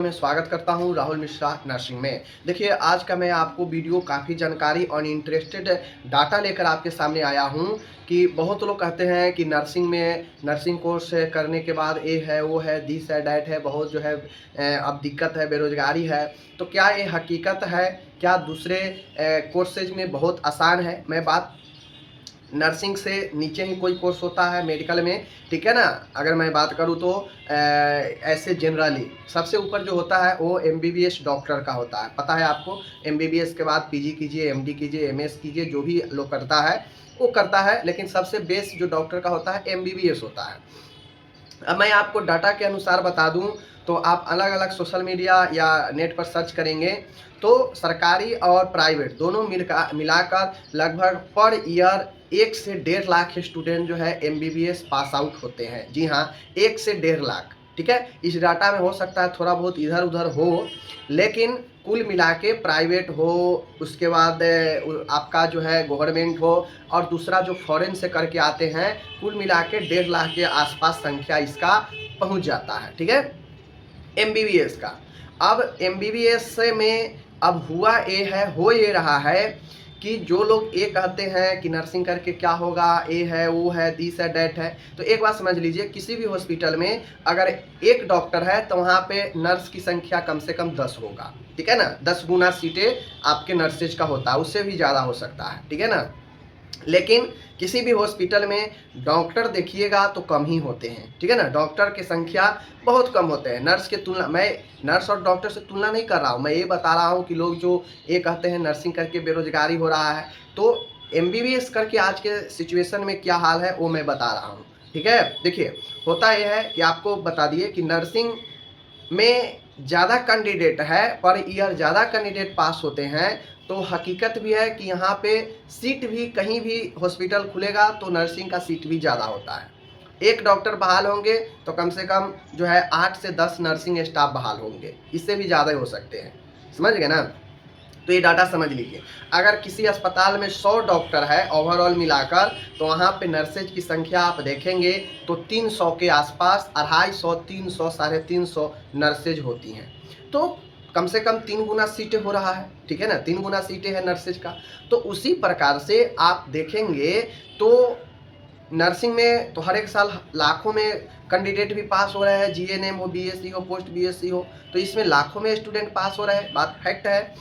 मैं स्वागत करता हूं राहुल मिश्रा नर्सिंग में। देखिए, आज का मैं आपको वीडियो काफ़ी जानकारी और इंटरेस्टेड डाटा लेकर आपके सामने आया हूं कि बहुत लोग कहते हैं कि नर्सिंग कोर्स करने के बाद ये है, वो है, दिस है, डैट है, बहुत जो है अब दिक्कत है, बेरोजगारी है। तो क्या ये हकीकत है? क्या दूसरे कोर्सेज में बहुत आसान है? मैं बात नर्सिंग से नीचे ही कोई कोर्स होता है मेडिकल में, ठीक है ना। अगर मैं बात करूँ तो ऐसे जनरली सबसे ऊपर जो होता है वो एमबीबीएस डॉक्टर का होता है। पता है आपको, एमबीबीएस के बाद पीजी कीजिए, एमडी कीजिए, एमएस कीजिए, जो भी लोग करता है वो करता है, लेकिन सबसे बेस्ट जो डॉक्टर का होता है एमबीबीएस होता है। अब मैं आपको डाटा के अनुसार बता दूं तो आप अलग अलग सोशल मीडिया या नेट पर सर्च करेंगे तो सरकारी और प्राइवेट दोनों मिलाकर लगभग पर ईयर 1 से 1.5 लाख स्टूडेंट जो है एमबीबीएस पास आउट होते हैं। जी हाँ, 1 से 1.5 लाख। ठीक है, इस डाटा में हो सकता है थोड़ा बहुत इधर उधर हो, लेकिन कुल मिला के प्राइवेट हो, उसके बाद आपका जो है गवर्नमेंट हो, और दूसरा जो फॉरेन से करके आते हैं, कुल मिला के 1.5 लाख के आसपास संख्या इसका पहुंच जाता है। ठीक है, एमबीबीएस का। अब एमबीबीएस में अब हुआ ये है, हो ये रहा है कि जो लोग ये कहते हैं कि नर्सिंग करके क्या होगा, ये है, वो है, दिस है, डैट है, तो एक बात समझ लीजिए, किसी भी हॉस्पिटल में अगर एक डॉक्टर है तो वहाँ पे नर्स की संख्या कम से कम 10 होगा। ठीक है ना, 10 गुना सीटें आपके नर्सेज का होता है, उससे भी ज़्यादा हो सकता है। ठीक है ना, लेकिन किसी भी हॉस्पिटल में डॉक्टर देखिएगा तो कम ही होते हैं। ठीक है ना, डॉक्टर की संख्या बहुत कम होते हैं नर्स के तुलना। मैं नर्स और डॉक्टर से तुलना नहीं कर रहा हूँ, मैं ये बता रहा हूँ कि लोग जो ये कहते हैं नर्सिंग करके बेरोजगारी हो रहा है, तो एमबीबीएस करके आज के सिचुएशन में क्या हाल है वो मैं बता रहा हूँ। ठीक है, देखिए, होता यह है कि आपको बता दिए कि नर्सिंग में ज़्यादा कैंडिडेट है, पर ईयर ज़्यादा कैंडिडेट पास होते हैं, तो हकीकत भी है कि यहाँ पे सीट भी कहीं भी हॉस्पिटल खुलेगा तो नर्सिंग का सीट भी ज़्यादा होता है। एक डॉक्टर बहाल होंगे तो कम से कम जो है 8 से 10 नर्सिंग स्टाफ बहाल होंगे, इससे भी ज़्यादा हो सकते हैं। समझ गए ना, तो ये डाटा समझ लीजिए। अगर किसी अस्पताल में 100 डॉक्टर है ओवरऑल मिलाकर, तो वहाँ पे नर्सेज की संख्या आप देखेंगे तो 300 के आसपास, 250, 300, 350 नर्सेज होती हैं। तो कम से कम 3 गुना सीटें हो रहा है। ठीक है ना, 3 गुना सीटें हैं नर्सेज का। तो उसी प्रकार से आप देखेंगे तो नर्सिंग में तो हर एक साल लाखों में कैंडिडेट भी पास हो रहे हैं, जीएनएम हो, बीएससी हो, पोस्ट बीएससी हो, तो इसमें लाखों में स्टूडेंट पास हो रहे हैं, बात फैक्ट है।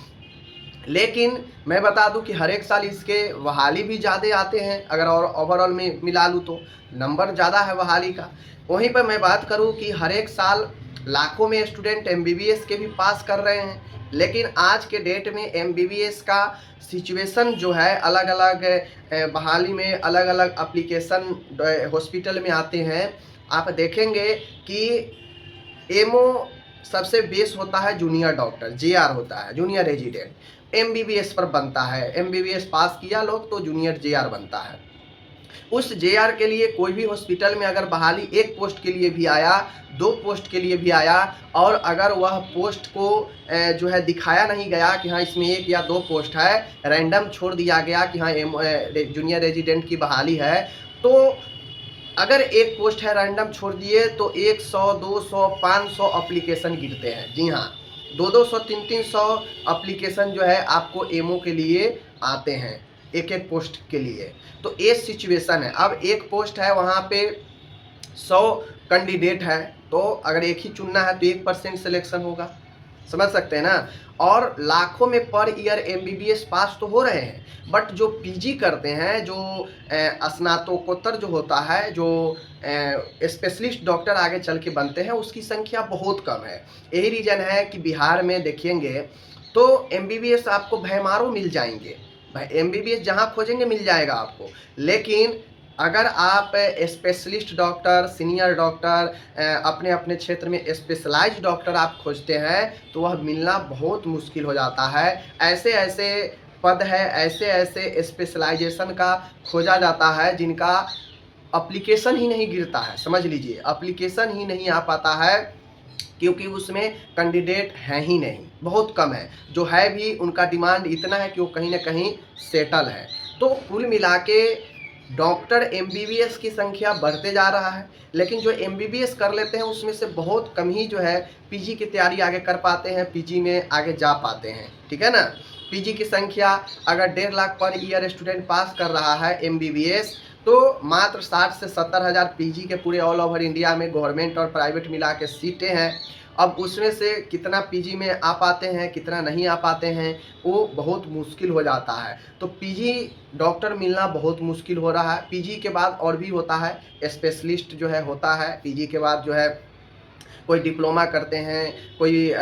लेकिन मैं बता दूं कि हर एक साल इसके बहाली भी ज़्यादा आते हैं। अगर और ओवरऑल में मिला लूँ तो नंबर ज़्यादा है बहाली का। वहीं पर मैं बात करूं कि हर एक साल लाखों में स्टूडेंट एमबीबीएस के भी पास कर रहे हैं, लेकिन आज के डेट में एमबीबीएस का सिचुएशन जो है अलग अलग बहाली में अलग अलग एप्लीकेशन हॉस्पिटल में आते हैं। आप देखेंगे कि एमओ सबसे बेस होता है जूनियर डॉक्टर, जेआर होता है, जूनियर रेजिडेंट। एमबीबीएस पर बनता है, एमबीबीएस पास किया लोग तो जूनियर जेआर बनता है। उस जेआर के लिए कोई भी हॉस्पिटल में अगर बहाली एक पोस्ट के लिए भी आया, 2 पोस्ट के लिए भी आया, और अगर वह पोस्ट को जो है दिखाया नहीं गया कि हाँ इसमें 1 या 2 पोस्ट है, रैंडम छोड़ दिया गया कि हाँ जूनियर रेजिडेंट की बहाली है, तो अगर एक पोस्ट है रैंडम छोड़ दिए तो 100, 200, 500 एप्लीकेशन गिरते हैं। जी हाँ, 200, 300 एप्लीकेशन जो है आपको एमओ के लिए आते हैं, एक एक पोस्ट के लिए। तो ये सिचुएशन है। अब एक पोस्ट है, वहाँ पे 100 कैंडिडेट है, तो अगर एक ही चुनना है तो 1% सिलेक्शन होगा। समझ सकते हैं ना। और लाखों में पर ईयर एमबीबीएस पास तो हो रहे हैं, बट जो पीजी करते हैं, जो स्नातकोत्तर जो होता है, जो स्पेशलिस्ट डॉक्टर आगे चल के बनते हैं, उसकी संख्या बहुत कम है। यही रीज़न है कि बिहार में देखेंगे तो एमबीबीएस आपको भैमारों मिल जाएंगे, एमबीबीएस जहाँ खोजेंगे मिल जाएगा आपको, लेकिन अगर आप स्पेशलिस्ट डॉक्टर, सीनियर डॉक्टर, अपने अपने क्षेत्र में स्पेशलाइज्ड डॉक्टर आप खोजते हैं तो वह मिलना बहुत मुश्किल हो जाता है। ऐसे ऐसे पद है, ऐसे ऐसे स्पेशलाइजेशन का खोजा जाता है जिनका एप्लीकेशन ही नहीं गिरता है। समझ लीजिए, एप्लीकेशन ही नहीं आ पाता है, क्योंकि उसमें कैंडिडेट हैं ही नहीं, बहुत कम है। जो है भी उनका डिमांड इतना है कि वो कहीं ना कहीं सेटल है। तो कुल मिला के डॉक्टर एमबीबीएस की संख्या बढ़ते जा रहा है, लेकिन जो एमबीबीएस कर लेते हैं उसमें से बहुत कम ही जो है पीजी की तैयारी आगे कर पाते हैं, पीजी में आगे जा पाते हैं, ठीक है ना। पीजी की संख्या अगर 1.5 लाख पर ईयर स्टूडेंट पास कर रहा है एमबीबीएस, तो मात्र 60 से 70 हज़ार पीजी के पूरे ऑल ओवर इंडिया में गवर्नमेंट और प्राइवेट मिला के सीटें हैं। अब उसमें से कितना पीजी में आ पाते हैं, कितना नहीं आ पाते हैं, वो बहुत मुश्किल हो जाता है। तो पीजी डॉक्टर मिलना बहुत मुश्किल हो रहा है। पीजी के बाद और भी होता है, स्पेशलिस्ट जो है होता है। पीजी के बाद जो है कोई डिप्लोमा करते हैं, कोई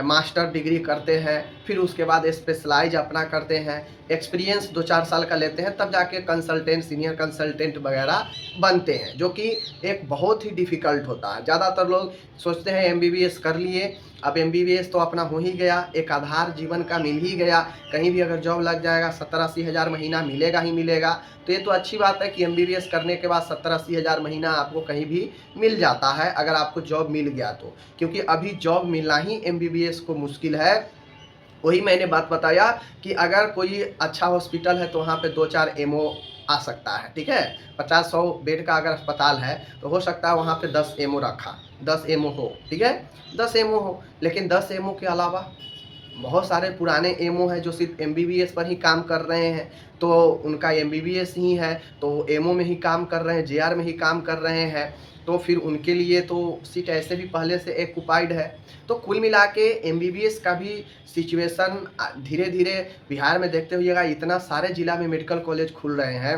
मास्टर डिग्री करते हैं, फिर उसके बाद स्पेशलाइज अपना करते हैं, एक्सपीरियंस 2-4 साल का लेते हैं, तब जाके कंसल्टेंट, सीनियर कंसल्टेंट वगैरह बनते हैं, जो कि एक बहुत ही डिफ़िकल्ट होता है। ज़्यादातर लोग सोचते हैं एमबीबीएस कर लिए, अब एमबीबीएस तो अपना हो ही गया, एक आधार जीवन का मिल ही गया, कहीं भी अगर जॉब लग जाएगा 70-80 हज़ार महीना मिलेगा ही मिलेगा। तो ये तो अच्छी बात है कि एमबीबीएस करने के बाद 70-80 हज़ार महीना आपको कहीं भी मिल जाता है, अगर आपको जॉब मिल गया तो। क्योंकि अभी जॉब मिलना ही एमबीबीएस को मुश्किल है। वही मैंने बात बताया कि अगर कोई अच्छा हॉस्पिटल है तो वहाँ पे 2-4 एमओ आ सकता है, ठीक है। 50-100 बेड का अगर अस्पताल है तो हो सकता है वहाँ पे 10 एमओ रखा, 10 एमओ हो, ठीक है, 10 एमओ हो। लेकिन 10 एमओ के अलावा बहुत सारे पुराने एमओ हैं जो सिर्फ एमबीबीएस पर ही काम कर रहे हैं, तो उनका एमबीबीएस ही है, तो एमओ में ही काम कर रहे हैं, जेआर में ही काम कर रहे हैं, तो फिर उनके लिए तो सीट ऐसे भी पहले से एक्युपाइड है। तो कुल मिला के एमबीबीएस का भी सिचुएशन धीरे धीरे बिहार में देखते हुएगा, इतना सारे ज़िला में मेडिकल कॉलेज खुल रहे हैं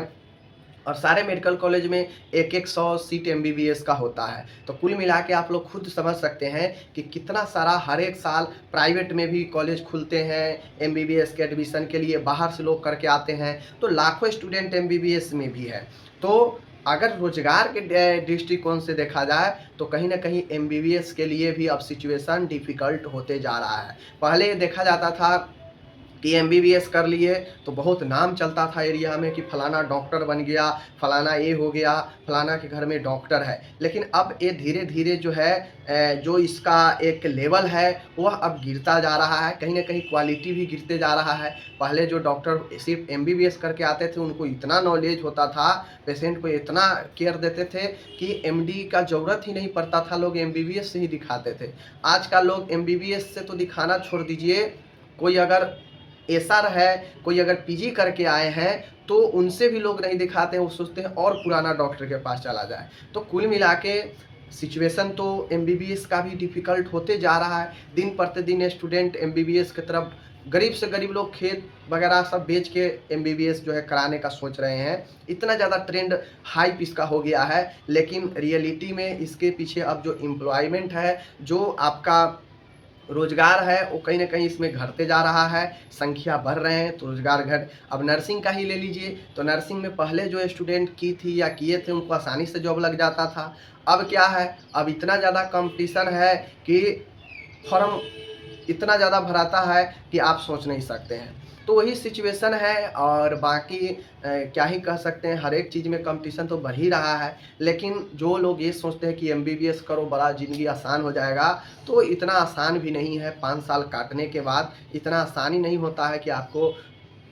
और सारे मेडिकल कॉलेज में 100 सीट एमबीबीएस का होता है। तो कुल मिला के आप लोग खुद समझ सकते हैं कि कितना सारा हर एक साल प्राइवेट में भी कॉलेज खुलते हैं एमबीबीएस के एडमिशन के लिए, बाहर से लोग करके आते हैं, तो लाखों स्टूडेंट एमबीबीएस में भी है। तो अगर रोजगार के दृष्टिकोण से देखा जाए तो कहीं ना कहीं एमबीबीएस के लिए भी अब सिचुएशन डिफ़िकल्ट होते जा रहा है। पहले ये देखा जाता था कि एमबीबीएस कर लिए तो बहुत नाम चलता था एरिया में कि फलाना डॉक्टर बन गया, फलाना ये हो गया, फलाना के घर में डॉक्टर है। लेकिन अब ये धीरे धीरे जो है जो इसका एक लेवल है वह अब गिरता जा रहा है, कहीं ना कहीं क्वालिटी भी गिरते जा रहा है। पहले जो डॉक्टर सिर्फ एमबीबीएस करके आते थे उनको इतना नॉलेज होता था, पेशेंट को इतना केयर देते थे कि एमडी का ज़रूरत ही नहीं पड़ता था, लोग एमबीबीएस से ही दिखाते थे। आजकल लोग एमबीबीएस से तो दिखाना छोड़ दीजिए, कोई अगर एसआर है, कोई अगर पीजी करके आए हैं तो उनसे भी लोग नहीं दिखाते हैं, वो सोचते हैं और पुराना डॉक्टर के पास चला जाए। तो कुल मिला के सिचुएशन तो एमबीबीएस का भी डिफ़िकल्ट होते जा रहा है। दिन प्रतिदिन स्टूडेंट एमबीबीएस की तरफ, गरीब से गरीब लोग खेत वगैरह सब बेच के एमबीबीएस जो है कराने का सोच रहे हैं। इतना ज़्यादा ट्रेंड हाइप इसका हो गया है, लेकिन रियलिटी में इसके पीछे अब जो एम्प्लॉयमेंट है, जो आपका रोज़गार है, वो कहीं न कहीं इसमें घटते जा रहा है, संख्या बढ़ रहे हैं तो रोज़गार घट। अब नर्सिंग का ही ले लीजिए, तो नर्सिंग में पहले जो स्टूडेंट की थी या किए थे उनको आसानी से जॉब लग जाता था। अब क्या है, अब इतना ज़्यादा कॉम्पिटिशन है कि फॉर्म इतना ज़्यादा भराता है कि आप सोच नहीं सकते हैं। तो वही सिचुएशन है और बाकी क्या ही कह सकते हैं, हर एक चीज़ में कंपटीशन तो बढ़ ही रहा है। लेकिन जो लोग ये सोचते हैं कि एमबीबीएस करो बड़ा ज़िंदगी आसान हो जाएगा, तो इतना आसान भी नहीं है। 5 साल काटने के बाद इतना आसानी नहीं होता है कि आपको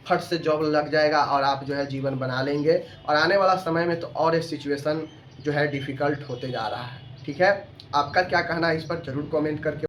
फट से जॉब लग जाएगा और आप जो है जीवन बना लेंगे। और आने वाला समय में तो और ये सिचुएशन जो है डिफ़िकल्ट होते जा रहा है। ठीक है, आपका क्या कहना है इस पर ज़रूर कमेंट करके